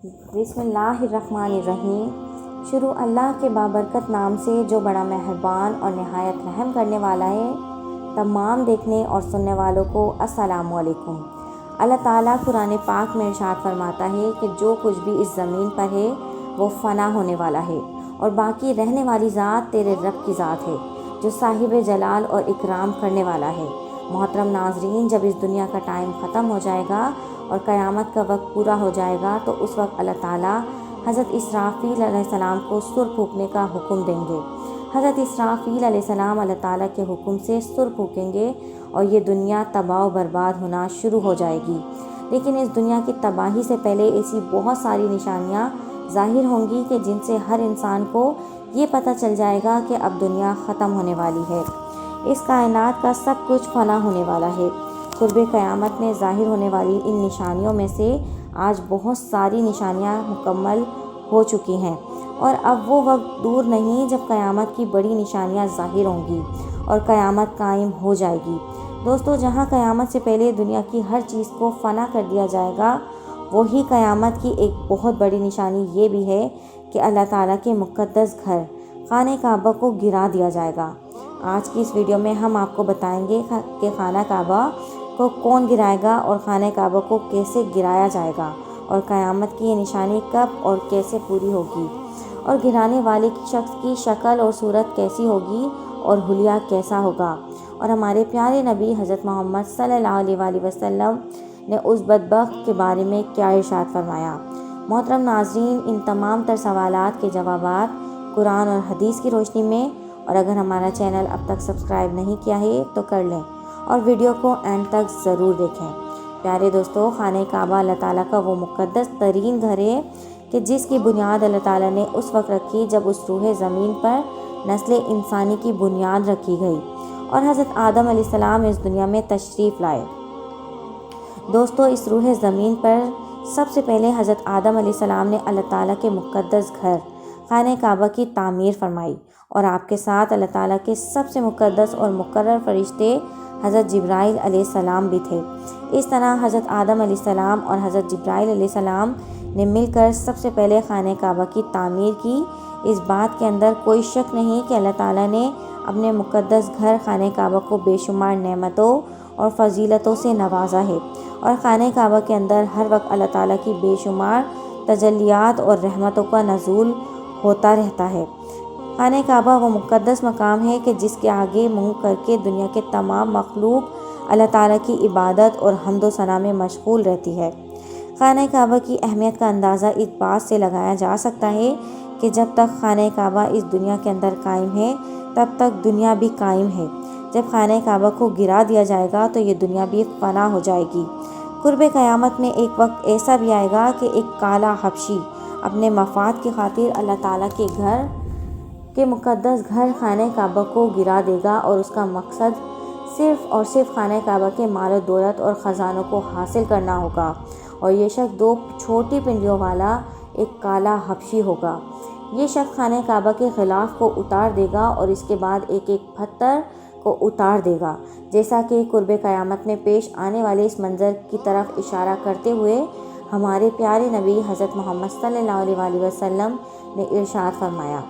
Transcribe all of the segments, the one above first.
बिस्मिल्लाहिर्रहमानिर्रहीम। शुरू अल्लाह के बाबरकत नाम से जो बड़ा मेहरबान और नहायत रहम करने वाला है। तमाम देखने और सुनने वालों को अस्सलामु अलैकुम। अल्लाह ताला कुरान पाक में इरशाद फरमाता है कि जो कुछ भी इस ज़मीन पर है वो फ़ना होने वाला है और बाकी रहने वाली ज़ात तेरे रब की ज़ात है जो साहिब जलाल और इकराम करने वाला है। मोहतरम नाज़रीन, जब इस दुनिया का टाइम ख़त्म हो जाएगा और क़यामत का वक्त पूरा हो जाएगा तो उस वक्त अल्लाह ताला हज़रत इसराफ़ील अलैहिस्सलाम को सुर फूंकने का हुक्म देंगे। हज़रत इसराफ़ील अलैहिस्सलाम अल्लाह ताला के हुक्म से सुर फूंकेंगे और ये दुनिया तबाह बर्बाद होना शुरू हो जाएगी। लेकिन इस दुनिया की तबाही से पहले ऐसी बहुत सारी निशानियाँ ज़ाहिर होंगी कि जिनसे हर इंसान को ये पता चल जाएगा कि अब दुनिया ख़त्म होने वाली है। इस कायनात का सब कुछ फ़ना होने वाला है। क़ुर्ब क़यामत में ज़ाहिर होने वाली इन निशानियों में से आज बहुत सारी निशानियाँ मुकम्मल हो चुकी हैं और अब वो वक्त दूर नहीं जब क़यामत की बड़ी निशानियाँ ज़ाहिर होंगी और क़यामत कायम हो जाएगी। दोस्तों, जहाँ क़यामत से पहले दुनिया की हर चीज़ को फ़ना कर दिया जाएगा, वही क़यामत की एक बहुत बड़ी निशानी ये भी है कि अल्लाह ताला के मुक़द्दस घर खाने काबा को गिरा दिया जाएगा। आज की इस वीडियो में हम आपको बताएंगे कि खाना काबा को कौन गिराएगा और खाने काबा को कैसे गिराया जाएगा और क़यामत की ये निशानी कब और कैसे पूरी होगी और गिराने वाले शख्स की शक्ल और सूरत कैसी होगी और हुलिया कैसा होगा और हमारे प्यारे नबी हज़रत मोहम्मद सल्लल्लाहु अलैहि वसल्लम ने उस बदबख्त के बारे में क्या इरशाद फरमाया। मोहतरम नाज़रीन, इन तमाम तर सवालात के जवाबात कुरान और हदीस की रोशनी में, और अगर हमारा चैनल अब तक सब्सक्राइब नहीं किया है तो कर लें और वीडियो को एंड तक ज़रूर देखें। प्यारे दोस्तों, खाने काबा अल्लाह ताला का वो मुक़द्दस तरीन घर है कि जिसकी बुनियाद अल्लाह ताला ने उस वक्त रखी जब उस रूह ज़मीन पर नस्ल इंसानी की बुनियाद रखी गई और हज़रत आदम अलैहिस्सलाम इस दुनिया में तशरीफ़ लाए। दोस्तों, इस रूह ज़मीन पर सबसे पहले हज़रत आदम अलैहिस्सलाम ने अल्लाह ताला के मुक़द्दस घर खाने काबा की तामीर फरमाई और आपके साथ अल्लाह ताला के सबसे मुक़द्दस और मुकर्रर फ़रिश्ते हज़रत जिब्राइल अलैहिस्सलाम भी थे। इस तरह हज़रत आदम अलैहिस्सलाम और हज़रत जिब्राइल अलैहिस्सलाम ने मिलकर सबसे पहले खाने काबा की तामीर की। इस बात के अंदर कोई शक नहीं कि अल्लाह ताला ने अपने मुक़द्दस घर खाने काबा को बेशुमार नेमतों और फ़जीलतों से नवाजा है और खाने काबा के अंदर हर वक्त अल्लाह ताला की बेशुमार तजल्लियात और रहमतों का नज़ूल होता रहता है। खाने काबा वो मुक़द्दस मकाम है कि जिसके आगे मुँह करके दुनिया के तमाम मखलूक अल्लाह ताला की इबादत और हम्दो सना में मशगूल रहती है। खाने काबा की अहमियत का अंदाज़ा इस बात से लगाया जा सकता है कि जब तक खाने काबा इस दुनिया के अंदर कायम है तब तक दुनिया भी कायम है। जब खाने काबा को गिरा दिया जाएगा तो ये दुनिया भी फ़ना हो जाएगी। क़ुर्ब क़यामत में एक वक्त ऐसा भी आएगा कि एक काला हबशी अपने मफाद की खातिर अल्लाह ताला के घर के मुक़द्दस घर खाने काबा को गिरा देगा और उसका मकसद सिर्फ़ और सिर्फ खाने काबा के माल दौलत और ख़जानों को हासिल करना होगा और ये शख्स दो छोटी पिंडियों वाला एक काला हबशी होगा। ये शख्स खाने काबा के ख़िलाफ़ को उतार देगा और इसके बाद एक एक पत्थर को उतार देगा, जैसा कि क़ुर्ब क़यामत में पेश आने वाले इस मंज़र की तरफ इशारा करते हुए हमारे प्यारे नबी हज़रत मोहम्मद सल्लल्लाहु अलैहि वसल्लम ने इरशाद फरमाया,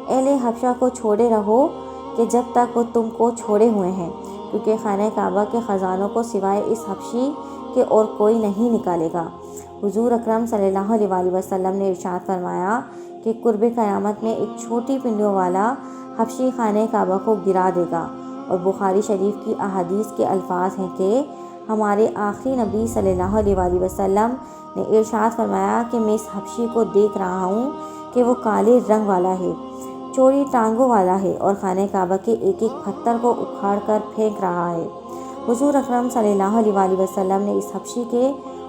अहले हबशा को छोड़े रहो कि जब तक वो तुमको छोड़े हुए हैं, क्योंकि खाने काबा के ख़जानों को सिवाय इस हबशी के और कोई नहीं निकालेगा। हुज़ूर अकरम सल्लल्लाहु अलैहि वसल्लम ने इरशाद फरमाया कि क़ुर्ब क़यामत में एक छोटी पिंडियों वाला हबशी खाने काबा को गिरा देगा और बुखारी शरीफ की अहादीस के अल्फाज हैं कि हमारे आखिरी नबी सल्लल्लाहु अलैहि वसल्लम ने इरशाद फरमाया कि मैं इस हबशी को देख रहा हूँ कि वो काले रंग वाला है, चौड़ी टांगों वाला है और खाने काबा के एक एक पत्थर को उखाड़ कर फेंक रहा है। हुज़ूर अकरम सल्लल्लाहु अलैहि वसल्लम ने इस हबशी के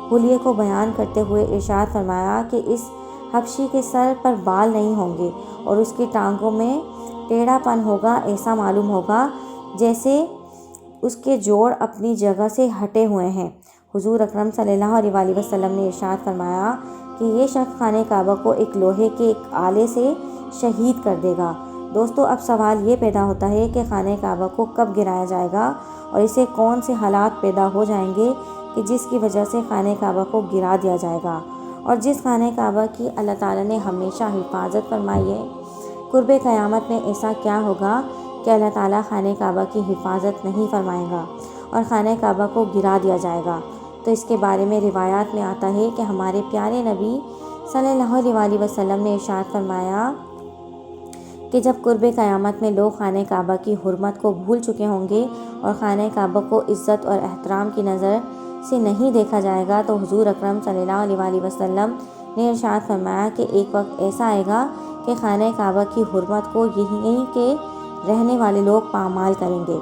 हुलिये को बयान करते हुए इरशाद फरमाया कि इस हबशी के सर पर बाल नहीं होंगे और उसकी टांगों में टेढ़ापन होगा। ऐसा मालूम होगा जैसे उसके जोड़ अपनी जगह से हटे हुए हैं। हुज़ूर अकरम सल्लल्लाहु अलैहि वसल्लम ने इरशाद फरमाया कि ये शख्स खाने काबा को एक लोहे के एक आले से शहीद कर देगा। दोस्तों, अब सवाल ये पैदा होता है कि खाने काबा को कब गिराया जाएगा और इसे कौन से हालात पैदा हो जाएंगे कि जिसकी वजह से खाने काबा को गिरा दिया जाएगा اور جس خانہ کعبہ کی اللہ تعالیٰ نے ہمیشہ حفاظت فرمائی ہے، قرب قیامت میں ایسا کیا ہوگا کہ اللہ تعالیٰ خانہ کعبہ کی حفاظت نہیں فرمائے گا اور خانہ کعبہ کو گرا دیا جائے گا؟ تو اس کے بارے میں روایات میں آتا ہے کہ ہمارے پیارے نبی صلی اللہ علیہ وسلم نے ارشاد فرمایا کہ جب قرب قیامت میں لوگ خانہ کعبہ کی حرمت کو بھول چکے ہوں گے اور خانہ کعبہ کو عزت اور احترام کی نظر سے نہیں دیکھا جائے گا، تو حضور اکرم صلی اللہ علیہ وسلم نے ارشاد فرمایا کہ ایک وقت ایسا آئے گا کہ خانہ کعبہ کی حرمت کو یہیں کے رہنے والے لوگ پامال کریں گے۔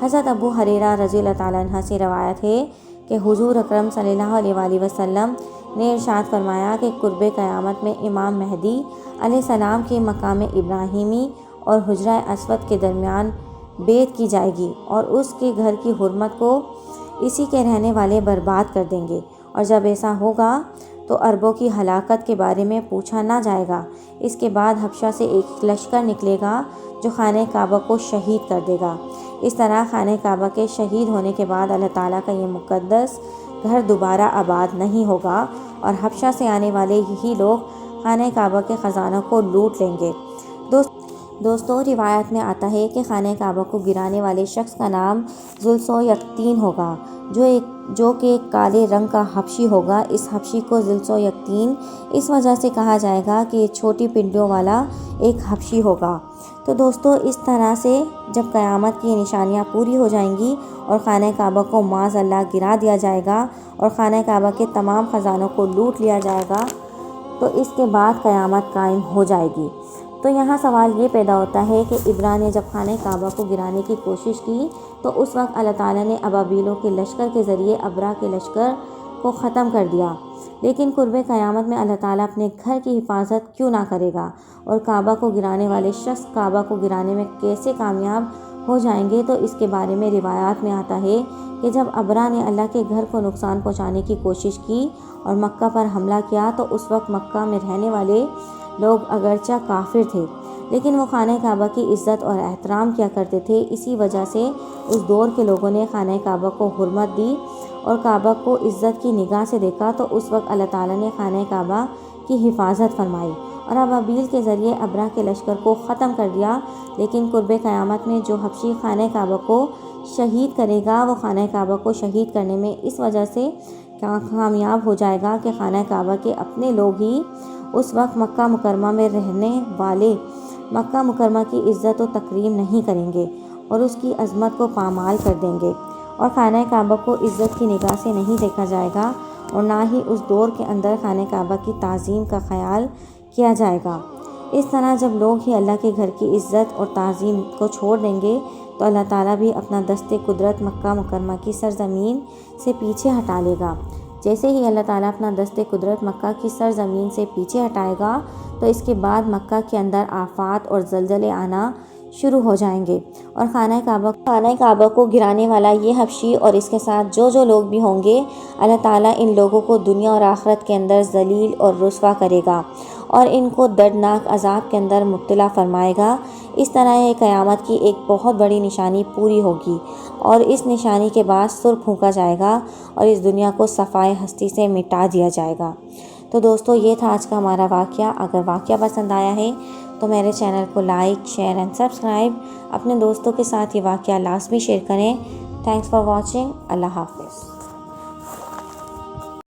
حضرت ابو ہریرہ رضی اللہ تعالیٰ عنہ سے روایت ہے کہ حضور اکرم صلی اللہ علیہ وسلم نے ارشاد فرمایا کہ قرب قیامت میں امام مہدی علیہ السلام کے مقام ابراہیمی اور حجرہ اسود کے درمیان بیعت کی جائے گی اور اس کے گھر کی حرمت کو اسی کے رہنے والے برباد کر دیں گے، اور جب ایسا ہوگا تو عربوں کی ہلاکت کے بارے میں پوچھا نہ جائے گا۔ اس کے بعد حبشہ سے ایک لشکر نکلے گا جو خانہ کعبہ کو شہید کر دے گا۔ اس طرح خانہ کعبہ کے شہید ہونے کے بعد اللہ تعالیٰ کا یہ مقدس گھر دوبارہ آباد نہیں ہوگا اور حبشہ سے آنے والے یہی لوگ خانہ کعبہ کے خزانوں کو لوٹ لیں گے۔ دوستو روایت میں آتا ہے کہ خانہ کعبہ کو گرانے والے شخص کا نام ذوالسویقتین ہوگا، جو کہ ایک کالے رنگ کا حبشی ہوگا۔ اس حبشی کو ذوالسویقتین اس وجہ سے کہا جائے گا کہ یہ چھوٹی پنڈلیوں والا ایک حبشی ہوگا۔ تو دوستو اس طرح سے جب قیامت کی نشانیاں پوری ہو جائیں گی اور خانہ کعبہ کو معاذ اللہ گرا دیا جائے گا اور خانہ کعبہ کے تمام خزانوں کو لوٹ لیا جائے گا، تو اس کے بعد قیامت قائم ہو جائے گی۔ تو یہاں سوال یہ پیدا ہوتا ہے کہ ابراہ نے جب خانہ کعبہ کو گرانے کی کوشش کی تو اس وقت اللہ تعالیٰ نے ابابیلوں کے لشکر کے ذریعے ابرا کے لشکر کو ختم کر دیا، لیکن قرب قیامت میں اللہ تعالیٰ اپنے گھر کی حفاظت کیوں نہ کرے گا اور کعبہ کو گرانے والے شخص کعبہ کو گرانے میں کیسے کامیاب ہو جائیں گے؟ تو اس کے بارے میں روایات میں آتا ہے کہ جب ابرا نے اللہ کے گھر کو نقصان پہنچانے کی کوشش کی اور مکہ پر حملہ کیا، تو اس وقت مکہ میں رہنے والے لوگ اگرچہ کافر تھے لیکن وہ خانہ کعبہ کی عزت اور احترام کیا کرتے تھے۔ اسی وجہ سے اس دور کے لوگوں نے خانہ کعبہ کو حرمت دی اور کعبہ کو عزت کی نگاہ سے دیکھا، تو اس وقت اللہ تعالیٰ نے خانہ کعبہ کی حفاظت فرمائی اور ابابیل کے ذریعے ابرا کے لشکر کو ختم کر دیا۔ لیکن قرب قیامت میں جو حبشی خانہ کعبہ کو شہید کرے گا، وہ خانہ کعبہ کو شہید کرنے میں اس وجہ سے کامیاب ہو جائے گا کہ خانہ کعبہ کے اپنے لوگ ہی اس وقت مکہ مکرمہ میں رہنے والے مکہ مکرمہ کی عزت و تکریم نہیں کریں گے اور اس کی عظمت کو پامال کر دیں گے، اور خانہ کعبہ کو عزت کی نگاہ سے نہیں دیکھا جائے گا اور نہ ہی اس دور کے اندر خانہ کعبہ کی تعظیم کا خیال کیا جائے گا۔ اس طرح جب لوگ ہی اللہ کے گھر کی عزت اور تعظیم کو چھوڑ دیں گے تو اللہ تعالیٰ بھی اپنا دست قدرت مکہ مکرمہ کی سرزمین سے پیچھے ہٹا لے گا۔ جیسے ہی اللہ تعالیٰ اپنا دست قدرت مکہ کی سرزمین سے پیچھے ہٹائے گا تو اس کے بعد مکہ کے اندر آفات اور زلزلے آنا شروع ہو جائیں گے، اور خانہ کعبہ کو گرانے والا یہ حبشی اور اس کے ساتھ جو لوگ بھی ہوں گے، اللہ تعالیٰ ان لوگوں کو دنیا اور آخرت کے اندر ذلیل اور رسوا کرے گا اور ان کو دردناک عذاب کے اندر مبتلا فرمائے گا۔ اس طرح یہ قیامت کی ایک بہت بڑی نشانی پوری ہوگی اور اس نشانی کے بعد سر پھونکا جائے گا اور اس دنیا کو صفائے ہستی سے مٹا دیا جائے گا۔ تو دوستو یہ تھا آج کا ہمارا واقعہ۔ اگر واقعہ پسند آیا ہے تو میرے چینل کو لائک، شیئر اینڈ سبسکرائب، اپنے دوستوں کے ساتھ یہ واقعہ لازمی شیئر کریں۔ Thanks for watching. اللہ حافظ۔